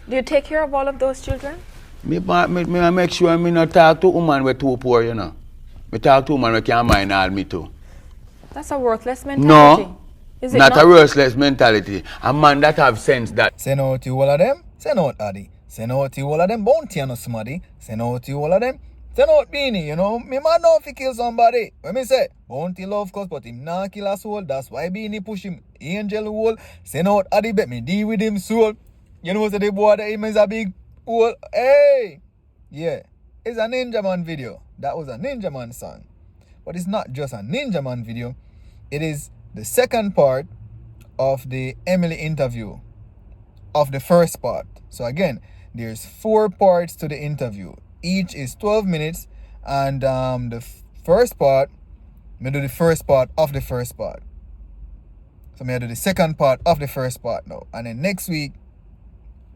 Do you take care of all of those children? Me make sure me not talk to woman we too poor, you know. Me talk to woman we can mind all me too. That's a worthless mentality. No, is it not a worthless mentality. A man that have sense that. Send out to all of them, send out Addy. Send out to all of them, bounty and somebody. Send out to all of them, send out Beanie, you know. Me man know if he kill somebody. When me say, bounty love cause, but him not kill a soul. That's why Beanie push him angel hole. Send out Addy, bet me deal with him soul. You know, so the boy that him is a big hole. Hey! Yeah, it's a Ninja Man video. That was a Ninja Man song. But it's not just a Ninja Man video. It is the second part of the Emily interview of the first part. So again, there's 4 parts to the interview. Each is 12 minutes. And the first part, me do the first part of the first part. So me do the second part of the first part now. And then next week,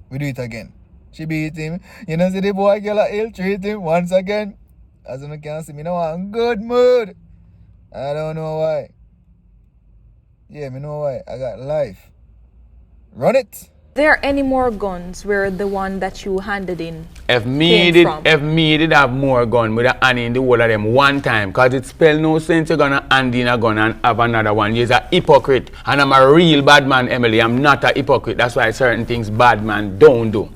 we do it again. She beat him. You know, see the boy girl ill treat him once again. As you can see, me now I'm in good mood. I don't know why. Yeah, me know why. I got life. Run it. There any more guns where the one that you handed in If me did have more gun, with a hand in the whole of them one time, cause it spell no sense you're gonna hand in a gun and have another one. You're a hypocrite, and I'm a real bad man, Emily. I'm not a hypocrite. That's why certain things bad man don't do.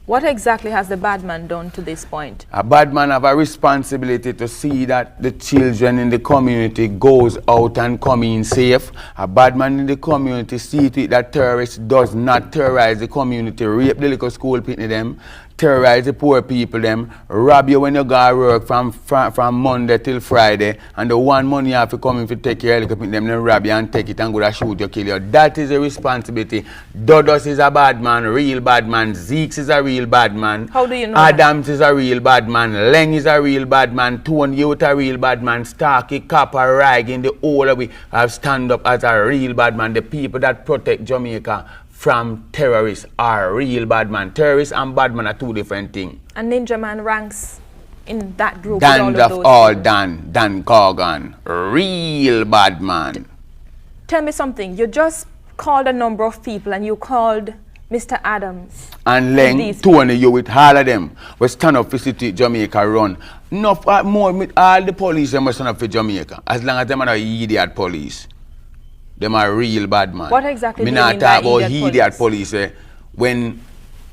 What exactly has the bad man done to this point? A bad man have a responsibility to see that the children in the community goes out and come in safe. A bad man in the community see to it that terrorists does not terrorize the community, rape the little school picnic them, terrorize the poor people them, rob you when you go to work from Monday till Friday, and the one money you have to come in to take your little picnic them, then rob you and take it and go to shoot you, kill you. That is a responsibility. Dodos is a bad man, real bad man. Zeeks is a real bad man. How do you know Adams is a real bad man. Leng is a real bad man. Tone Youth a real bad man. Starkey, Copper, Rag, the whole of we have stand up as a real bad man. The people that protect Jamaica from terrorists are real bad man. Terrorists and bad man are 2 different things. And Ninja Man ranks in that group. Dan Corgan, real bad man. Tell me something. You just called a number of people and you called Mr. Adams. And Leng, Tony, you with all of them. We stand up for city Jamaica run. Enough more, all the police them stand up for Jamaica. As long as them are idiot police. Them are real bad man. What exactly do you mean mean by idiot idiot police? When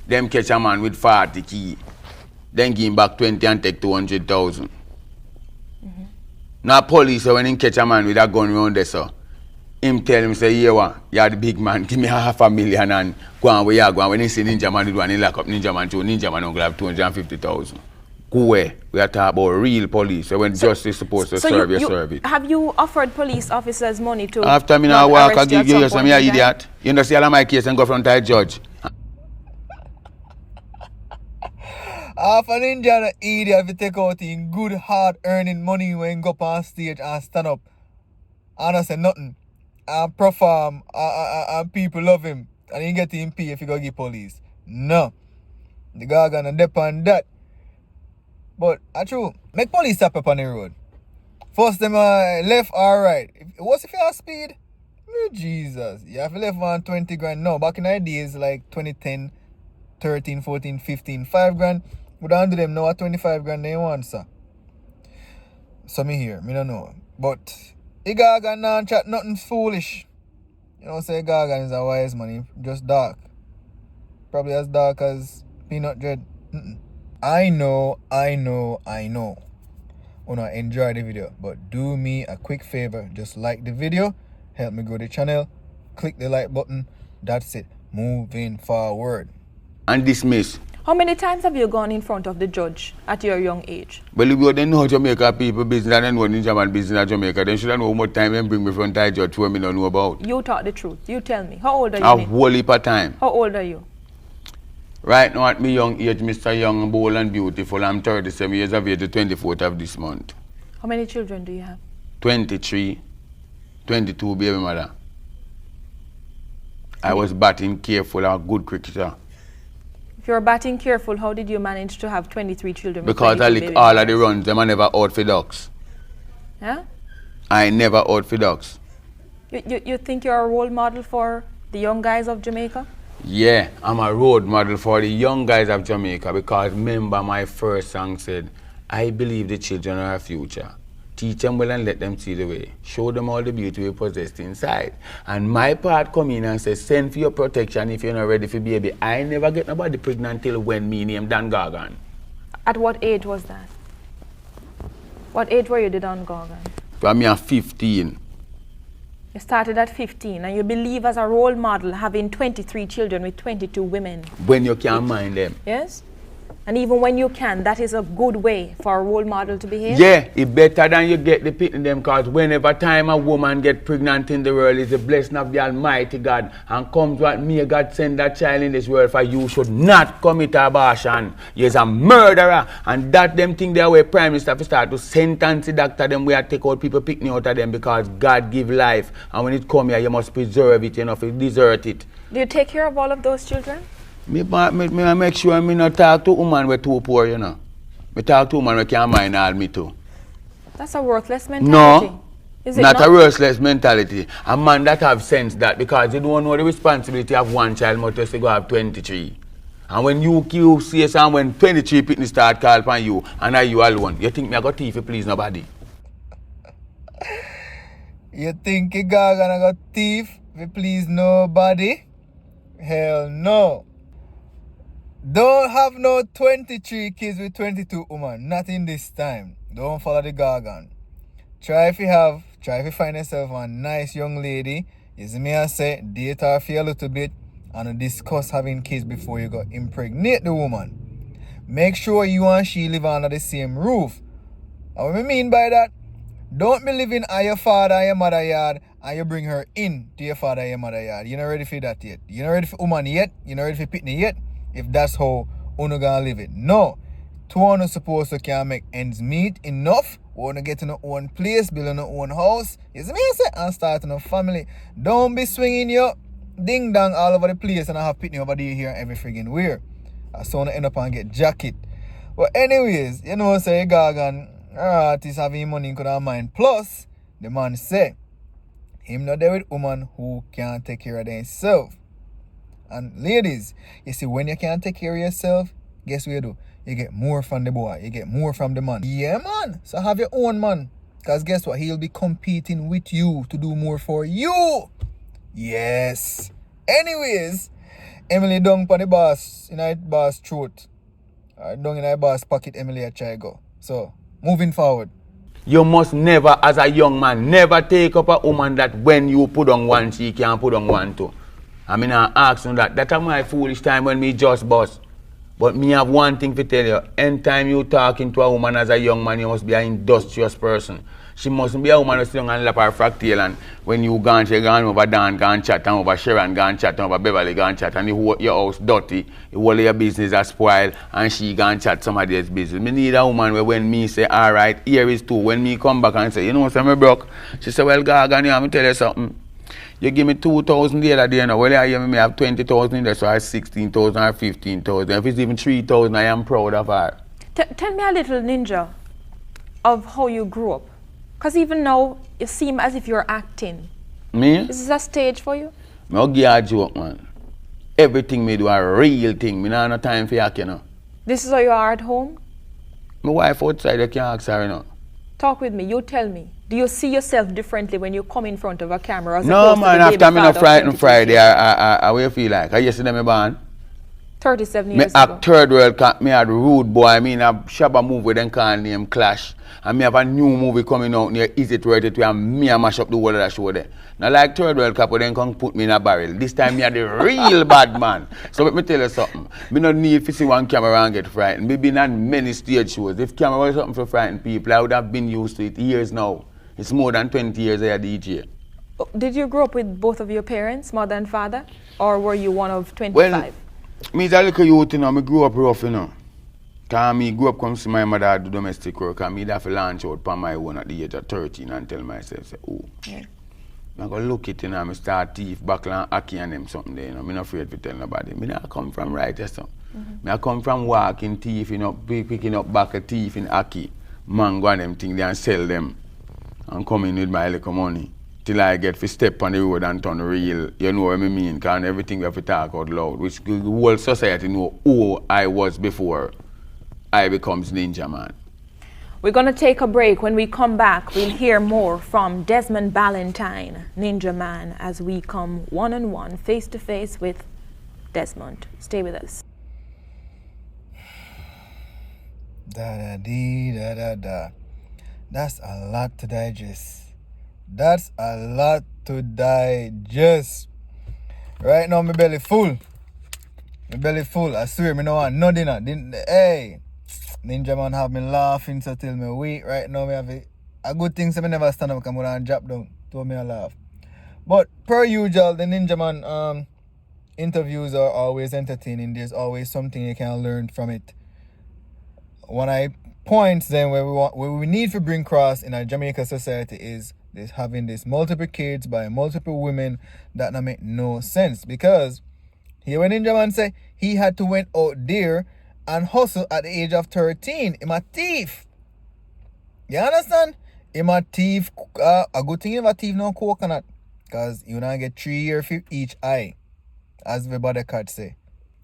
them catch a man with 40 key, then give him back 20 and take 200,000. Now police, when he catch a man with a gun around there, so him tell him, say, yeah, you're the big man, give me $500,000 and go on where you go. When he see Ninja Man, he lock up Ninja Man too. Ninja Man will have 250,000. Go away. We are talking about real police. So when justice is supposed to serve your service. Have you offered police officers money to after me now walk, I give you some idiot. You know, see all of my case and go front of the judge. Half a ninja an idiot if you take out in good hard earning money when you go up on stage and stand up and I say nothing and perform and people love him and you get him pay if you go give police. No. The guy gonna depend that. But true, make police stop up on the road. First them left or right. What's if you have speed? Oh, Jesus. You have to left on 20 grand. No, back in the days like 2010, 13, 14, 15, 5 grand. Would I do them now at 25 grand they want, sir. So me here, me don't know. But Igaga now chat nothing foolish. You know, say Gaga is a wise man, just dark. Probably as dark as Peanut Dread. I know. Wanna enjoy the video, but do me a quick favor, just like the video, help me grow the channel, click the like button, that's it, moving forward. And dismiss. How many times have you gone in front of the judge at your young age? Well, if they know Jamaica people business and know Ninja Man business in Jamaica, then should I know how much time they bring me front of the judge who me don't know about. You talk the truth. You tell me. How old are you? A whole heap of time. How old are you? Right now at my young age, Mr. Young, bold and beautiful, I'm 37 years of age, the 24th of this month. How many children do you have? 23, 22 baby mother. I was batting careful, a good cricketer. If you're batting careful, how did you manage to have 23 children? Because I lick all of the runs, them I never out for ducks. Yeah? I never out for ducks. You think you're a role model for the young guys of Jamaica? Yeah, I'm a role model for the young guys of Jamaica because remember my first song said, I believe the children are our future. Teach them well and let them see the way. Show them all the beauty we possess inside. And my part come in and say, send for your protection if you're not ready for baby. I never get nobody pregnant till when me name Dan Gargan. At what age was that? What age were you the Dan Gargan? When me at 15. You started at 15 and you believe as a role model having 23 children with 22 women. When you can't mind them. Yes? And even when you can, that is a good way for a role model to behave? Yeah, it's better than you get the pit in them because whenever time a woman get pregnant in the world is the blessing of the Almighty God and comes what me God send that child in this world for you should not commit abortion. You're a murderer and that them thing there where Prime Minister start to sentence the doctor them where take out people picking out of them because God give life and when it come here you must preserve it, you know, if you desert it. Do you take care of all of those children? Me make sure me not talk to woman we too poor, you know. Me talk to woman we can't mind all me too. That's a worthless mentality. No, is it not a worthless mentality. A man that have sense that because you don't know the responsibility of one child, but just to go have 23. And when you see some when 23 people start call upon you and are you alone, you think me I got thief to please nobody? You think you gonna go thief if you please nobody? Hell no. Don't have no 23 kids with 22 women. Not in this time. Don't follow the gargan. Try if you find yourself a nice young lady. Is me I say, date her for a little bit and discuss having kids before you go impregnate the woman. Make sure you and she live under the same roof. And what I mean by that, don't be living at your father and your mother yard and you bring her in to your father and your mother yard. You're not ready for that yet. You're not ready for woman yet. You're not ready for pitney yet. If that's how uno gonna live it. No. Two are supposed to can make ends meet enough. Wanna get in our own place, build our own house. You see me I say? And start a family. Don't be swinging your ding dong all over the place and I have pitney over there here every friggin' where. I so wanna end up and get jacket. But anyways, you know say Gargan artist having money could have mind. Plus, the man say him not there with woman who can't take care of themselves. And ladies, you see, when you can't take care of yourself, guess what you do? You get more from the boy. You get more from the man. Yeah, man. So have your own man. Because guess what? He'll be competing with you to do more for you. Yes. Anyways, Emily dung for the boss in her boss throat. Dung in her boss pocket, Emily a try go. So, moving forward. You must never, as a young man, never take up a woman that when you put on one, she can't put on one too. I mean, I ask you that. That's my foolish time when me just bust. But me have one thing to tell you. Anytime you talking to a woman as a young man, you must be an industrious person. She mustn't be a woman who sit down and lap her fractal and when you gone, she gone over Dan, gone chat, and over Sharon, gone chat, and over Beverly, gone chat, and your house dirty, all your business are spoiled, and she gone chat somebody else's business. Me need a woman where when me say, all right, here is two. When me come back and say, you know, so me broke. She say, well, Gargan, yeah, me tell you something. You give me 2,000 the other day, you know. Well, I me have 20,000 in there, so I have 16,000 or 15,000. If it's even 3,000, I am proud of her. Tell me a little, Ninja, of how you grew up. Because even now, you seem as if you're acting. Me? Is this a stage for you? I'll give you a joke, man. Everything me do a real thing. Me not have no time for yak, you know. This is how you are at home? My wife outside, you can't ask her, you know. Talk with me. You tell me. Do you see yourself differently when you come in front of a camera? As No, opposed man. to the After me no frightened 22 Friday, years? I will feel like. I yesterday me born. 37 Me years ago. act third world, me had rude boy. I mean, a shabba movie then call name Clash. And me have a new movie coming out near Is It Worth It where me a mash up the whole of that show there. Now like third world couple then come put me in a barrel. This time me are the real bad man. So let me tell you something. Me no need to see one camera and get frightened. Me been on many stage shows. If camera was something for frighten people, I would have been used to it years now. It's more than 20 years I a DJ. Did you grow up with both of your parents, mother and father? Or were you one of 25? Well, me is a little youth, you know. Me grew up rough, you know. Because me grew up come see my mother do domestic work and me have to launch out on my own at the age of 13 and tell myself, say, oh, yeah. I'm going to look it, you know, I start thief, buckle and hockey and them something there, you know. I'm not afraid to tell nobody. Me not come from right or something. Me I come from walking thief, you know, picking up buckle thief in hockey, mango and them things there and sell them and come in with my little money. till I get to step on the road and turn real. You know what I mean? Because everything we have to talk out loud, which the whole society know who I was before I becomes Ninja Man. We're going to take a break. When we come back, we'll hear more from Desmond Ballantyne, Ninja Man, as we come one-on-one, face-to-face with Desmond. Stay with us. Da-da-dee-da-da-da. That's a lot to digest. That's a lot to digest. Right now, my belly full. My belly full. I swear, me no want no dinner. Hey, Ninja Man have me laughing so till me weak. Right now, me have a good thing so me never stand up and and drop down. To me a laugh. But per usual, the Ninja Man interviews are always entertaining. There's always something you can learn from it. One of the points then where we need to bring cross in our Jamaica society is this having this multiple kids by multiple women that not make no sense, because here when Ninja Man say he had to went out there and hustle at the age of 13. Him a thief. You understand? Him a thief. A good thing him a thief no coconut, because you not get 3 years for each eye, as everybody could say.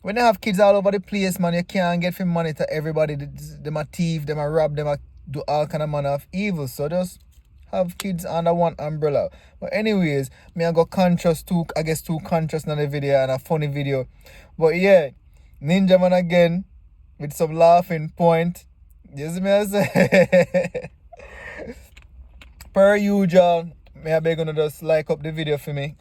When they have kids all over the place, man, you can't get from money to everybody. Them a thief, them a rob, them a do all kind of manner of evil. So just have kids under one umbrella. But anyways, me I got conscious too, I guess too conscious in the video and a funny video. But yeah, Ninja Man again with some laughing point. You see me I say? Per usual, me I beg you to just like up the video for me.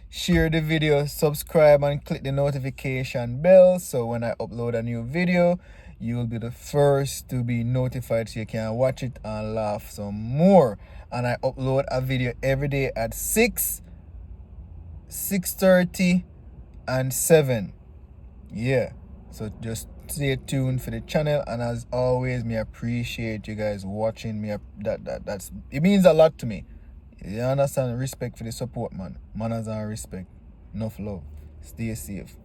Share the video, subscribe and click the notification bell so when I upload a new video, you will be the first to be notified so you can watch it and laugh some more. And I upload a video every day at 6, 6:30 and 7. Yeah, so just stay tuned for the channel, and as always, me appreciate you guys watching me. That's it means a lot to me. You understand? Respect for the support, man. Manners and respect. Enough love. Stay safe.